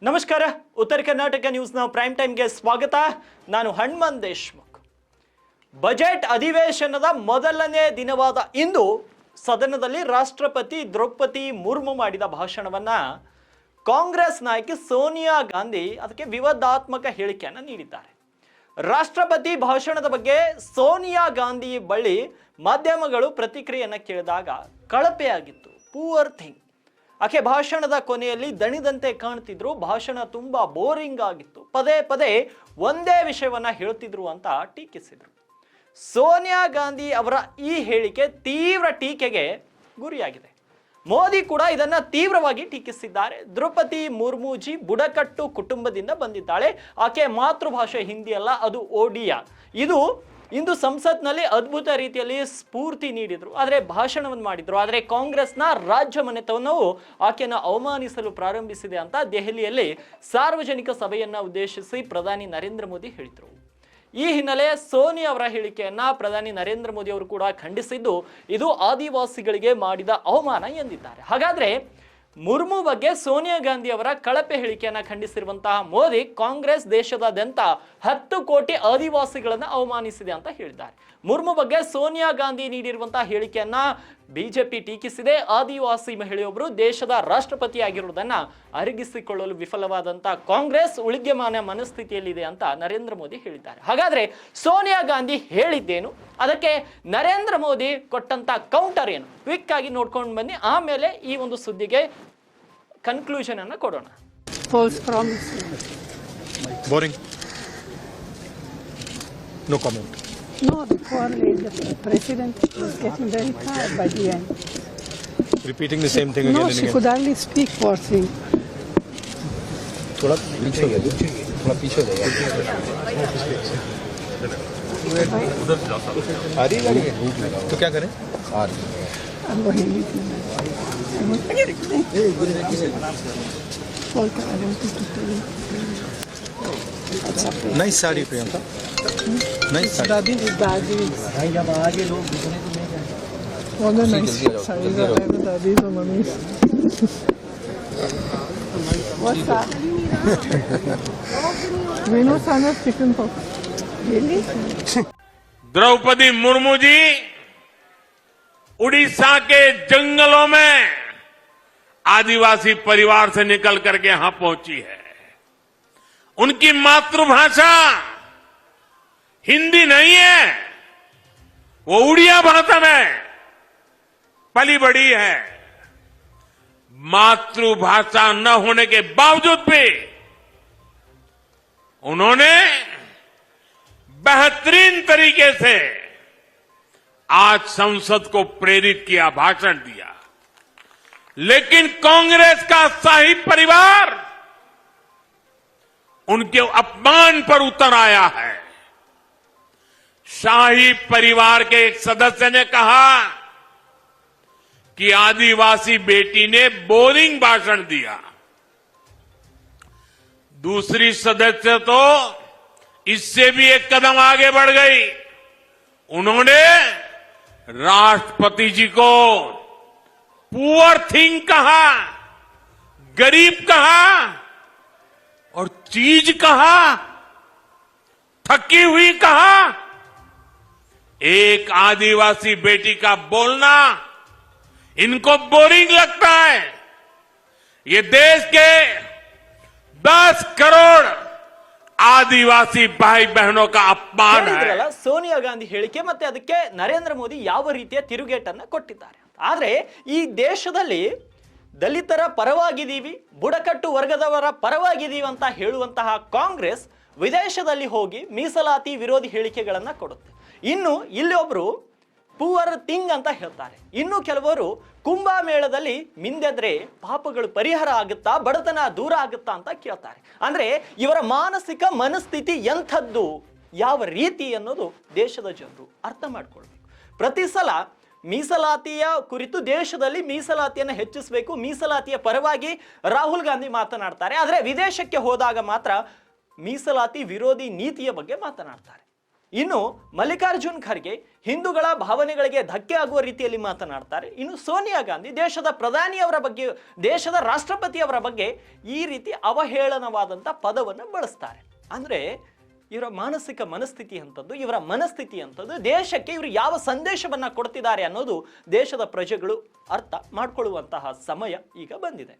ನಮಸ್ಕಾರ. ಉತ್ತರ ಕರ್ನಾಟಕ ನ್ಯೂಸ್ನ ಪ್ರೈಮ್ ಟೈಮ್ಗೆ ಸ್ವಾಗತ. ನಾನು ಹನುಮಂತ್ ದೇಶ್ಮುಖ್. ಬಜೆಟ್ ಅಧಿವೇಶನದ ಮೊದಲನೇ ದಿನವಾದ ಇಂದು ಸದನದಲ್ಲಿ ರಾಷ್ಟ್ರಪತಿ ದ್ರೌಪದಿ ಮುರ್ಮು ಮಾಡಿದ ಭಾಷಣವನ್ನ ಕಾಂಗ್ರೆಸ್ ನಾಯಕಿ ಸೋನಿಯಾ ಗಾಂಧಿ ಅದಕ್ಕೆ ವಿವಾದಾತ್ಮಕ ಹೇಳಿಕೆಯನ್ನು ನೀಡಿದ್ದಾರೆ. ರಾಷ್ಟ್ರಪತಿ ಭಾಷಣದ ಬಗ್ಗೆ ಸೋನಿಯಾ ಗಾಂಧಿ ಬಳಿ ಮಾಧ್ಯಮಗಳು ಪ್ರತಿಕ್ರಿಯೆಯನ್ನು ಕೇಳಿದಾಗ ಕಳಪೆಯಾಗಿತ್ತು, ಪೂವರ್ ಥಿಂಗ್. ಆಕೆ ಭಾಷಣದ ಕೊನೆಯಲ್ಲಿ ದಣಿದಂತೆ ಕಾಣ್ತಿದ್ರು, ಭಾಷಣ ತುಂಬಾ ಬೋರಿಂಗ್ ಆಗಿತ್ತು, ಪದೇ ಪದೇ ಒಂದೇ ವಿಷಯವನ್ನ ಹೇಳ್ತಿದ್ರು ಅಂತ ಟೀಕಿಸಿದ್ರು. ಸೋನಿಯಾ ಗಾಂಧಿ ಅವರ ಈ ಹೇಳಿಕೆ ತೀವ್ರ ಟೀಕೆಗೆ ಗುರಿಯಾಗಿದೆ. ಮೋದಿ ಕೂಡ ಇದನ್ನ ತೀವ್ರವಾಗಿ ಟೀಕಿಸಿದ್ದಾರೆ. ದ್ರೌಪದಿ ಮುರ್ಮುಜಿ ಬುಡಕಟ್ಟು ಕುಟುಂಬದಿಂದ ಬಂದಿದ್ದಾಳೆ. ಆಕೆ ಮಾತೃಭಾಷೆ ಹಿಂದಿ ಅಲ್ಲ, ಅದು ಒಡಿಯಾ. ಇಂದು ಸಂಸತ್ನಲ್ಲಿ ಅದ್ಭುತ ರೀತಿಯಲ್ಲಿ ಸ್ಫೂರ್ತಿ ನೀಡಿದ್ರು, ಆದರೆ ಭಾಷಣವನ್ನು ಮಾಡಿದ್ರು. ಆದರೆ ಕಾಂಗ್ರೆಸ್ನ ರಾಜ್ಯ ಮನೆತನವು ಆಕೆಯನ್ನು ಅವಮಾನಿಸಲು ಪ್ರಾರಂಭಿಸಿದೆ ಅಂತ ದೆಹಲಿಯಲ್ಲಿ ಸಾರ್ವಜನಿಕ ಸಭೆಯನ್ನ ಉದ್ದೇಶಿಸಿ ಪ್ರಧಾನಿ ನರೇಂದ್ರ ಮೋದಿ ಹೇಳಿದರು. ಈ ಹಿನ್ನೆಲೆ ಸೋನಿಯಾ ಅವರ ಹೇಳಿಕೆಯನ್ನ ಪ್ರಧಾನಿ ನರೇಂದ್ರ ಮೋದಿ ಅವರು ಕೂಡ ಖಂಡಿಸಿದ್ದು, ಇದು ಆದಿವಾಸಿಗಳಿಗೆ ಮಾಡಿದ ಅವಮಾನ ಎಂದಿದ್ದಾರೆ. ಹಾಗಾದ್ರೆ ಮುರ್ಮು ಬಗ್ಗೆ ಸೋನಿಯಾ ಗಾಂಧಿ ಅವರ ಕಳಪೆ ಹೇಳಿಕೆಯನ್ನ ಖಂಡಿಸಿರುವಂತಹ ಮೋದಿ, ಕಾಂಗ್ರೆಸ್ ದೇಶದಾದ್ಯಂತ 10 ಕೋಟಿ ಆದಿವಾಸಿಗಳನ್ನ ಅವಮಾನಿಸಿದೆ ಅಂತ ಹೇಳಿದ್ದಾರೆ. ಮುರ್ಮು ಬಗ್ಗೆ ಸೋನಿಯಾ ಗಾಂಧಿ ನೀಡಿರುವಂತಹ ಹೇಳಿಕೆಯನ್ನ ಬಿಜೆಪಿ ಟೀಕಿಸಿದೆ. ಆದಿವಾಸಿ ಮಹಿಳೆಯೊಬ್ಬರು ದೇಶದ ರಾಷ್ಟ್ರಪತಿ ಆಗಿರುವುದನ್ನ ಅರಗಿಸಿಕೊಳ್ಳಲು ವಿಫಲವಾದಂತಹ ಕಾಂಗ್ರೆಸ್ ಉಳಿಗ್ಯಮಾನ ಮನಸ್ಥಿತಿಯಲ್ಲಿದೆ ಅಂತ ನರೇಂದ್ರ ಮೋದಿ ಹೇಳಿದ್ದಾರೆ. ಹಾಗಾದ್ರೆ ಸೋನಿಯಾ ಗಾಂಧಿ ಹೇಳಿದ್ದೇನು, ಅದಕ್ಕೆ ನರೇಂದ್ರ ಮೋದಿ ಕೊಟ್ಟಂತ ಕೌಂಟರ್ ಏನು, ಕ್ವಿಕ್ ಆಗಿ ನೋಡ್ಕೊಂಡು ಬನ್ನಿ. ಆಮೇಲೆ ಈ ಒಂದು ಸುದ್ದಿಗೆ ಕನ್ಕ್ಲೂಷನ್ ಅನ್ನು ಕೊಡೋಣ. False promise. Boring. No comment. No, before the president was getting very tired by the end. Repeating the same thing again No, and she again. could hardly speak, poor thing. थोड़ा पीछे हो गया, थोड़ा पीछे हो गया। आ रही है तो क्या करें? आ रही है। I'm going to leave you. Volker, I wanted to tell you. Nice sari Priyanka, nice sari. Daddy is daddy. जब आगे लोग दूसरे को नहीं जाते. What a nice size I have, daddy and mommy. What's that? We know son of chicken pox. Really? Draupadi Murmu ji Orissa के जंगलों में आदिवासी परिवार से निकल करके यहां पहुंची है. उनकी मातृभाषा हिंदी नहीं है, वो उड़िया भाषा में पली बड़ी है. मातृभाषा न होने के बावजूद भी उन्होंने बेहतरीन तरीके से आज संसद को प्रेरित किया, भाषण दिया. लेकिन कांग्रेस का शाही परिवार उनके अपमान पर उतर आया है. शाही परिवार के एक सदस्य ने कहा कि आदिवासी बेटी ने बोरिंग भाषण दिया. दूसरी सदस्य तो इससे भी एक कदम आगे बढ़ गई. उन्होंने राष्ट्रपति जी को पुअर थिंग कहा, गरीब कहा और चीज कहा, थकी हुई कहा. एक आदिवासी बेटी का बोलना इनको बोरिंग लगता है. ये देश के 10 करोड़ ಆದಿವಾಸಿ ಭಾಯಿ ಬಹನೋ ಕಾ ಅಪಮಾನ है. ಸೋನಿಯಾ ಗಾಂಧಿ ಹೇಳಿಕೆ ಮತ್ತೆ ಅದಕ್ಕೆ ನರೇಂದ್ರ ಮೋದಿ ಯಾವ ರೀತಿಯ ತಿರುಗೇಟನ್ನ ಕೊಟ್ಟಿದ್ದಾರೆ. ಆದ್ರೆ ಈ ದೇಶದಲ್ಲಿ ದಲಿತರ ಪರವಾಗಿದ್ದೀವಿ, ಬುಡಕಟ್ಟು ವರ್ಗದವರ ಪರವಾಗಿದ್ದೀವಿ ಅಂತ ಹೇಳುವಂತಹ ಕಾಂಗ್ರೆಸ್ ವಿದೇಶದಲ್ಲಿ ಹೋಗಿ ಮೀಸಲಾತಿ ವಿರೋಧಿ ಹೇಳಿಕೆಗಳನ್ನ ಕೊಡುತ್ತೆ. ಇನ್ನು ಇಲ್ಲಿ ಒಬ್ರು ಪೂವರ್ ಥಿಂಗ್ ಅಂತ ಹೇಳ್ತಾರೆ. ಇನ್ನು ಕೆಲವರು ಕುಂಭಮೇಳದಲ್ಲಿ ಮಿಂದೆದ್ರೆ ಪಾಪಗಳು ಪರಿಹಾರ ಆಗುತ್ತಾ, ಬಡತನ ದೂರ ಆಗುತ್ತಾ ಅಂತ ಕೇಳ್ತಾರೆ. ಅಂದ್ರೆ ಇವರ ಮಾನಸಿಕ ಮನಸ್ಥಿತಿ ಎಂಥದ್ದು, ಯಾವ ರೀತಿ ಅನ್ನೋದು ದೇಶದ ಜನರು ಅರ್ಥ ಮಾಡ್ಕೊಳ್ಬೇಕು. ಪ್ರತಿ ಸಲ ಮೀಸಲಾತಿಯ ಕುರಿತು ದೇಶದಲ್ಲಿ ಮೀಸಲಾತಿಯನ್ನು ಹೆಚ್ಚಿಸಬೇಕು, ಮೀಸಲಾತಿಯ ಪರವಾಗಿ ರಾಹುಲ್ ಗಾಂಧಿ ಮಾತನಾಡ್ತಾರೆ. ಆದರೆ ವಿದೇಶಕ್ಕೆ ಹೋದಾಗ ಮಾತ್ರ ಮೀಸಲಾತಿ ವಿರೋಧಿ ನೀತಿಯ ಬಗ್ಗೆ ಮಾತನಾಡ್ತಾರೆ. ಇನ್ನು ಮಲ್ಲಿಕಾರ್ಜುನ್ ಖರ್ಗೆ ಹಿಂದೂಗಳ ಭಾವನೆಗಳಿಗೆ ಧಕ್ಕೆ ಆಗುವ ರೀತಿಯಲ್ಲಿ ಮಾತನಾಡ್ತಾರೆ. ಇನ್ನು ಸೋನಿಯಾ ಗಾಂಧಿ ದೇಶದ ಪ್ರಧಾನಿಯವರ ಬಗ್ಗೆ, ದೇಶದ ರಾಷ್ಟ್ರಪತಿಯವರ ಬಗ್ಗೆ ಈ ರೀತಿ ಅವಹೇಳನವಾದಂಥ ಪದವನ್ನು ಬಳಸ್ತಾರೆ. ಅಂದರೆ ಇವರ ಮಾನಸಿಕ ಮನಸ್ಥಿತಿ ಅಂತದ್ದು, ಇವರ ಮನಸ್ಥಿತಿ ಅಂತದ್ದು, ದೇಶಕ್ಕೆ ಇವರು ಯಾವ ಸಂದೇಶವನ್ನು ಕೊಡ್ತಿದ್ದಾರೆ ಅನ್ನೋದು ದೇಶದ ಪ್ರಜೆಗಳು ಅರ್ಥ ಮಾಡಿಕೊಳ್ಳುವಂತಹ ಸಮಯ ಈಗ ಬಂದಿದೆ.